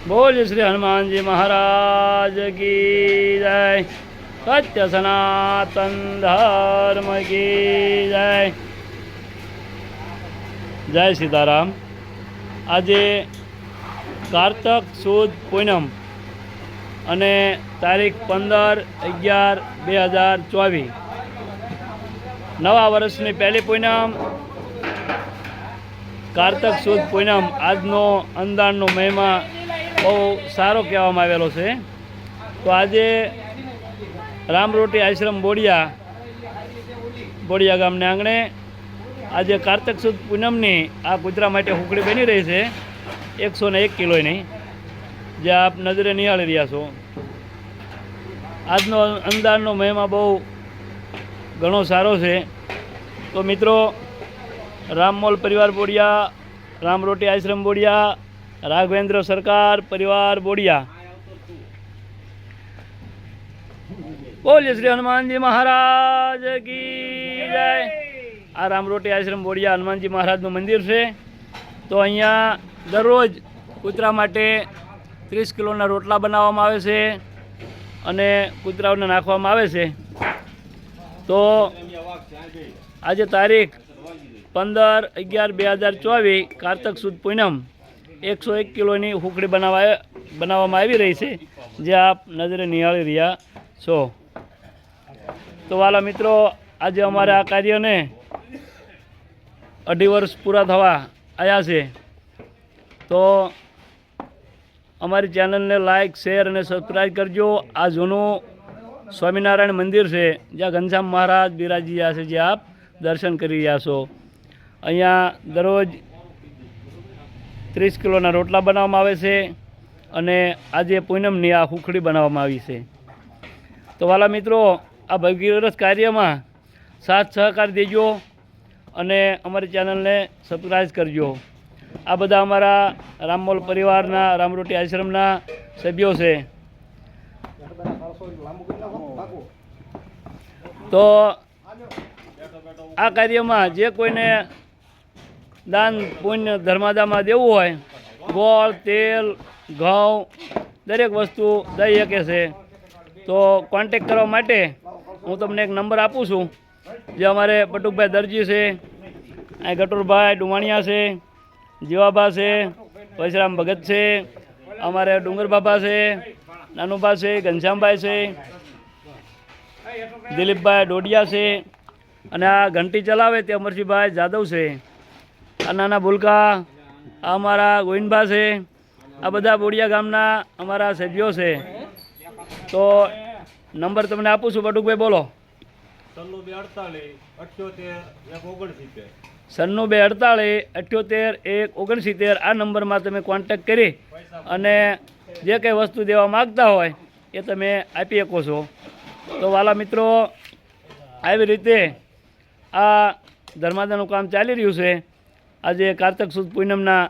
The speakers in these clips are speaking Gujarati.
बोल श्री हनुमान जी महाराज की जय। सत्य सनातन धर्म की जय। जय सीताराम। आज कार्तक सुद पूनम અને તારીખ 15/11/2024 નવા વર્ષની પહેલી પૂનમ કાર્તક સુદ પૂનમ। આજનો અંદાજનો મહિમા બહુ સારો કહેવામાં આવેલો છે। તો આજે રામરોટી આશ્રમ બોડિયા ગામને આંગણે આજે કાર્તક સુદ પૂનમની આ કૂતરા માટે હુકડી બની રહી છે 101 કિલોની, જે આપ નજરે નિહાળી રહ્યા છો। આજનો અંદાજનો મહિમા બહુ ઘણો સારો છે। તો મિત્રો, રામમોલ પરિવાર બોડિયા, રામરોટી આશ્રમ બોડિયા, રાઘવેન્દ્ર સરકાર પરિવાર બોડિયા, બોલીએ શ્રી હનુમાનજી મહારાજ કી જય। આ રામરોટી આશ્રમ બોડિયા હનુમાનજી મહારાજનું મંદિર છે। તો અહીંયા દરરોજ કૂતરા માટે 30 કિલોના રોટલા બનાવવામાં આવે છે અને કૂતરાઓને નાખવામાં આવે છે। તો આજે તારીખ 15/11/2024 કાર્તક સુદ પૂનમ 101 કિલોની હુકડી બનાવવામાં આવી રહી છે, જે આપ નજરે નિહાળી રહ્યા છો। તો વાલા મિત્રો, આજે અમારે આ કાર્યને 2.5 વર્ષ પૂરા થવા આવ્યા છે। તો અમારી ચેનલને લાઇક, શેર અને સબસ્ક્રાઈબ કરજો। આ જૂનું સ્વામિનારાયણ મંદિર છે, જ્યાં ઘનશ્યામ મહારાજ બિરાજી રહ્યા છે, જે આપ દર્શન કરી રહ્યા છો। અહીંયા દરરોજ 30 કિલોના રોટલા બનાવવામાં આવે છે અને આજે પૂનમની આ હુખડી બનાવવામાં આવી છે। તો વાલા મિત્રો, આ ભગીરથ કાર્યમાં સાથ સહકાર દેજો અને અમારી ચેનલને સબસ્ક્રાઈબ કરજો। આ બધા અમારા રામમોલ પરિવારના, રામરોટી આશ્રમના સભ્યો છે। તો આ કાર્યમાં જે કોઈને દાન પુણ્ય ધર્માદામાં દેવું હોય, ગોળ, તેલ, ઘઉં દરેક વસ્તુ દઈ શકે છે। તો કોન્ટેક કરવા માટે હું તમને એક નંબર આપું છું, જે અમારે બટુકભાઈ દરજી છે, અહીં ગટુરભાઈ ડુમાણિયા છે, જીવાબા છે, પરશુરામ ભગત છે, અમારે ડુંગર બાબા છે, નાનુભા છે, ઘનશ્યામભાઈ છે, દિલીપભાઈ ડોડિયા છે, અને આ ઘંટી ચલાવે તે અમરસિંહભાઈ જાદવ છે। આ નાના ભૂલકા આ અમારા ગોવિંદભા છે। આ બધા બોડિયા ગામના અમારા સભ્યો છે। તો નંબર તમને આપું છું, બટુકભાઈ બોલો। 9248 આ નંબરમાં તમે કોન્ટેક્ટ કરી અને જે કંઈ વસ્તુ દેવા માગતા હોય એ તમે આપી શકો છો। તો વાલા મિત્રો, આવી રીતે આ ધર્માદાનું કામ ચાલી રહ્યું છે। આજે કાર્તક સુદ પૂનમના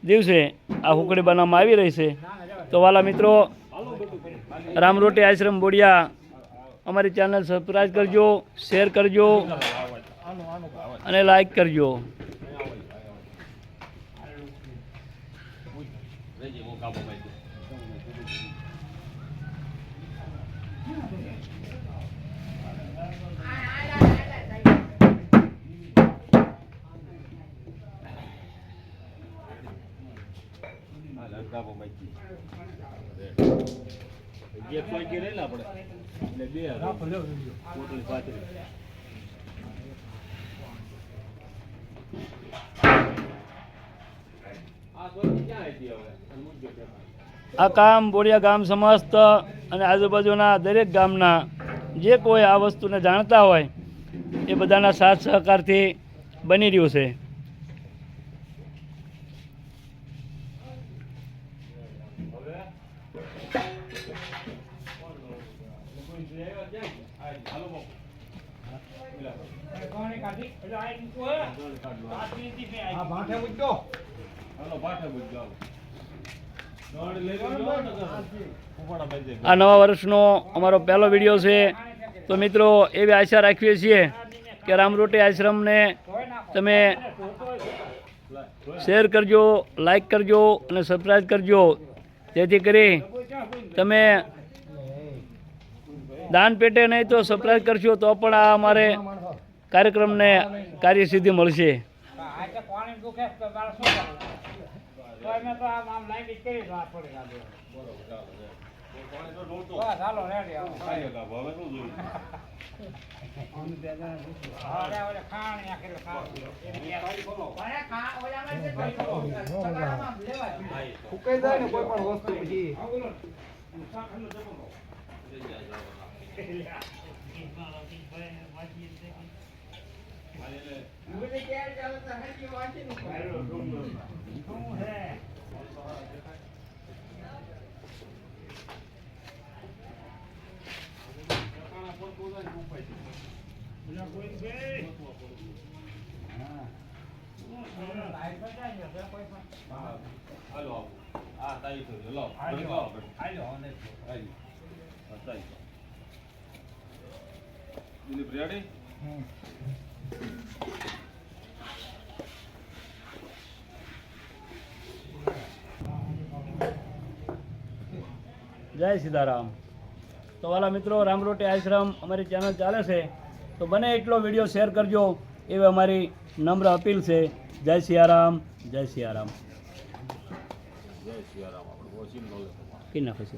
દિવસે આ હુકડી બનાવવામાં આવી રહી છે। તો વાલા મિત્રો, રામરોટી આશ્રમ બોડિયા અમારી ચેનલ સબસ્ક્રાઈબ કરજો, શેર કરજો અને લાઈક કરજો। આ કામ બોડિયા ગામ સમસ્ત અને આજુબાજુના દરેક ગામના જે કોઈ આ વસ્તુને જાણતા હોય એ બધાના સાથ સહકારથી બની રહ્યું છે। આ નવા વર્ષનો અમારો પહેલો વિડીયો છે। તો મિત્રો, એવી આશા રાખીએ છીએ કે રામરોટી આશ્રમને તમે શેર કરજો, લાઈક કરજો અને સબસ્ક્રાઈબ કરજો, જેથી કરી તમે દાન પેટે નહીં તો સપ્રાઈઝ કરશો તો પણ આ અમારે કાર્યક્રમને કાર્યસિદ્ધિ મળશે. જય સીતારામ. તો વાલા મિત્રો, રામરોટી આશ્રમ અમારી ચેનલ ચાલે છે તો બને એટલો વિડીયો શેર કરજો એવી અમારી નમ્ર અપીલ છે. જય સિયારામ, જય સિયારામ. જય સિયારામ. આપણે નાખો છે.